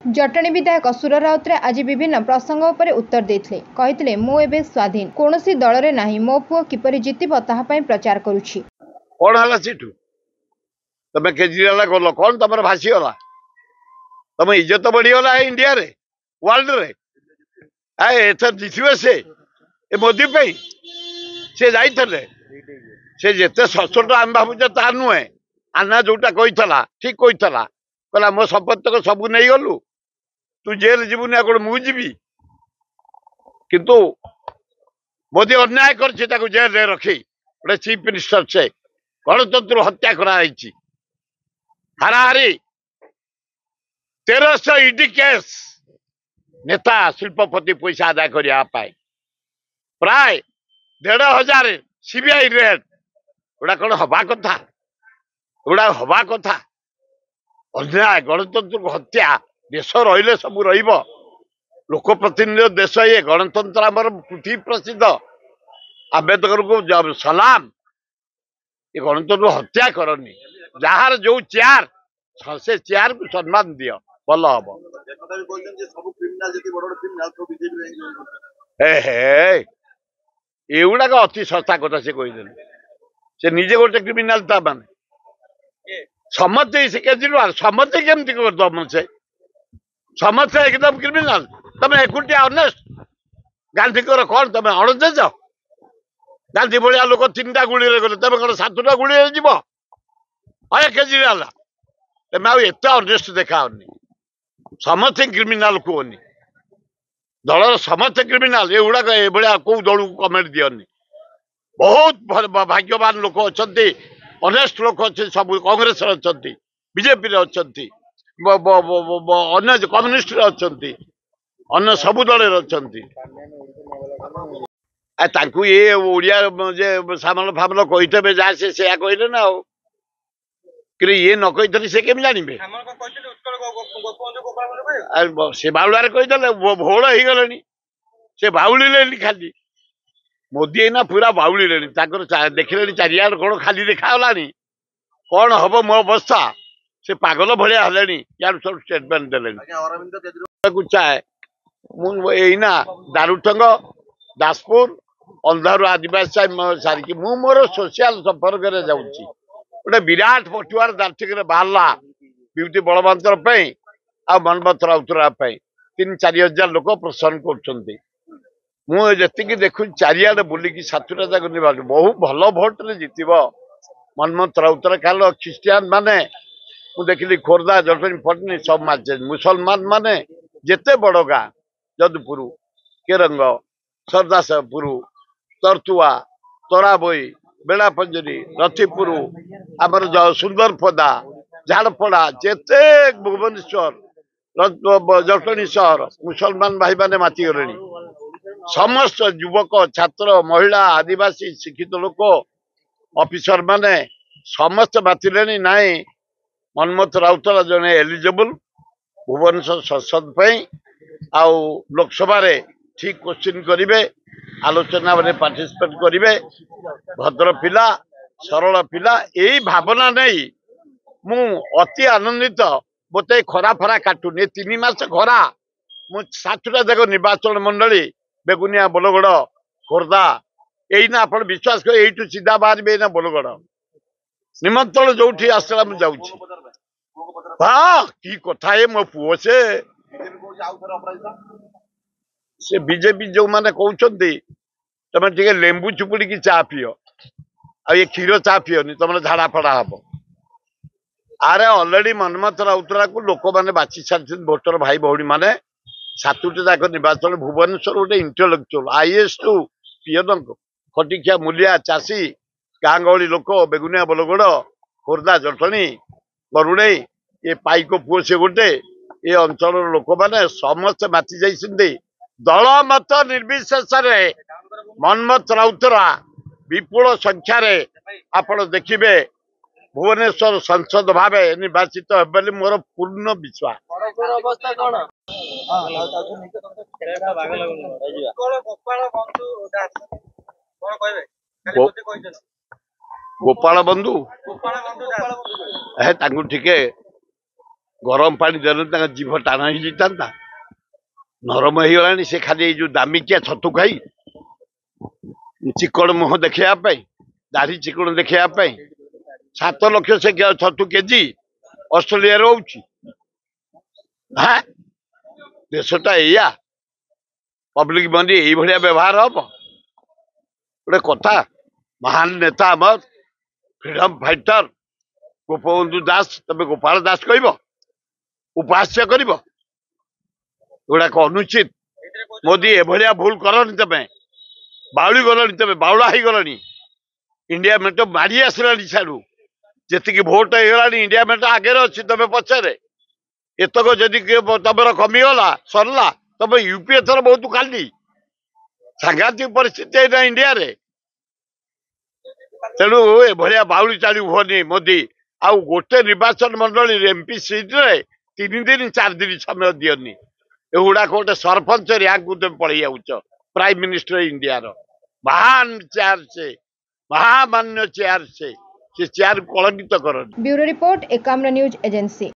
जटणी विधायक सुर राउतराय आज विभिन्न प्रसंग उपर उत्तर देते कहते मु एबे स्वाधीन कौन दल में नहीं मो पुओ किपरि जितिबो ताहा पई प्रचार करुछि। कौन है सीटू तुम केजरीवाल गल कौन तुम भासीगला तुम इज्जत बढ़ीगला इंडिया रे वर्ल्ड रे एथर जितबे से मोदी पे से जाइए से जिते सचोट आम भावुचे ता नुहे आना जोटा कही ठीक कही कहला मो संपत्ति सब नहीं गलु तू जेल जीवनी कौन मुझी किंतु मोदी अन्याय कर जेल रे रखी गोटे चीफ मिनिस्टर से गणतंत्र हत्या कराई हाराहारी 1300 ईडी केस नेता शिल्पपति पैसा आदाय करने प्राय 1500 सीबीआई रेड गुड़ा कौन हवा कथा गुड़ा हवा कथा अन्याय गणतंत्र हत्या देश रही सब लोकप्रतिनिधि देश ये गणतंत्र आमर पृथ्वी प्रसिद्ध आंबेडकर को सलाम ये गणतंत्र हत्या करनी जार जो चेयर से चेयर को सम्मान दियो भल हम एगुड़ाक अति सस्ता कथा से कहीदे से निजे गोटे क्रिमिनाल ता माने समझे से केजरीवाल समझे केमती करदम से समझे एकदम क्रिमिनाल तुम एकुटिया ऑनेस्ट गांधी कौन तुम अणदेज गांधी भाया लोक 3टा गुड़ी गले तुम कौन 7टा गुड़ी जीव अरे केजरीवाल तुम आते अनेस्ट देखाओनी समस्ते क्रिमिनाल कहनी दल समस्ते क्रिमिनाल ये गुड़ाक ये कौ दल को कमेंट दियनी बहुत भाग्यवान लोक अच्छा अनेस्ट लोक अच्छे सब कांग्रेस अच्छा बीजेपी अच्छा अन्य कम्युनिस्ट अच्छा अन्य सबु दल अच्छा ये ओडिया सामल फामल कही जहाँ से कहले ना कि ये न कही से केम जानवे से बाउलार कहीदे भोल हो गले से बाउली खाली मोदी एना पूरा बाउली देखिले चारियाड कौन खाली देखा कौन हम मो अवस्था से पागल भाया हेले यार सब स्टेटमेंट देले चाहे मुझा दारुठंग दासपुर अंधार आदिवासी सारिकी मोर सोशल संपर्क में जाऊँगी गोटे विराट पटुआर दार्थिक बाहरला विभूति बलवंतर आ मनमथ राउतराय 3-4 हजार लोक प्रसन्न कर मुझे देखु चारियाडे बुलिकी 7टा जाक निर्वाचन बहु भल भोट रे जितब मनमथ राउतराय कारण ख्रीस्टियान माने मुझे देखिली खोर्धा जटनी फटनी सब मार्चे मुसलमान माने जेते बड़ गाँ जदपुर केरंग सरदासपुर तरतुआ तराबई बेलापंजरी रथिपुर आमर सुंदरपदा झाड़पड़ा जेते भुवनेश्वर जटनी सहर मुसलमान भाई माने मातिगले समस्त युवक छात्र महिला आदिवासी शिक्षित लोक ऑफिसर माने समस्त मातिले नाई मनमथ राउतराय जने एलिजिबल भुवनेश्वर संसद आउ लोकसभा रे ठीक क्वेश्चन करेंगे आलोचना में पार्टिसिपेट करेंगे भद्र पिला सरल पिला यही भावना नहीं मु अति आनंदित मत खरा फरा काटुनी 3 मास खरा मु 7टा जाक निर्वाचन मंडली बेगुनिया बोलगड़ खोर्धा यही ना आप विश्वास कर यू सीधा बाहर ना बोलगड़ निमंत्रण जो आसला मुझे जाऊँ हाँ कि कथा है मो पुओ से बीजेपी जो माने कहते तुम टे लेंबू चुपुड़ी की चा पियो आ ये क्षीर चा पियोनी तुम झाड़ा फड़ा हम आरे अलरेडी मनमथ राउतराय को लोक मैंने बाछी सारी भोटर भाई भौणी मैंने 7टा जाक निर्वाचन भुवनेश्वर गोटे इंटेलेक्चुअल आईएएस टू पियन खटिखिया मूलिया चाषी गाँ गहली लोक बेगुनिया बलगड़ खोर्धा जटनी बरुणई ये पाइक पुओ से गोटे ये अंचल लोक मैंने समस्ते माति जाइछन्ति दल मत निर्विशेष मनमथ राउतराय विपुल संख्यार आपण देखिए भुवनेश्वर संसद भाव निर्वाचित हे मोर पूर्ण विश्वास। गोपाल बंधु है टिके गरम पानी देने जीभ टाण हो नरम हो से खाली जो दामिकिया छतु खाई चिकड़ मुह देखा दाढ़ी चिकड़ देखा 7 लक्ष से छतु केजी ऑस्ट्रेलिया रोची हाँ देशटा या पब्लिक मनी यही व्यवहार हम गोटे कथा महान नेता आमर फ्रीडम फाइटर गोपबंधु दास तबे गोपाल दास कह उपहास्य कर अनुचित मोदी एभलिया भूल करनी तमें बाउली गलनी तमें बाउला ही गलनी इंडिया मेट मारी आसला छाड़ू जी भोट हो इंडिया मेट आगे अच्छी तमें पचारे एतक जदि तुम कमीगला सरला तब यूपीए थर बहुत खाली सांघातिक परिस्थिति है इंडिया रे तेणु एभलिया बाउली चाली हुए मोदी आउ गोटे निर्वाचन मंडली एमपी सीट रे 3 दिन 4 दिन समय दियनी एगुड़ा गोटे सरपंच रैंक तुम पड़े जाऊच प्राइम मिनिस्टर इंडिया रो महान चेयर से महामान्य चेयर से चेयर कलंकित कर। Bureau report Ekamra news agency.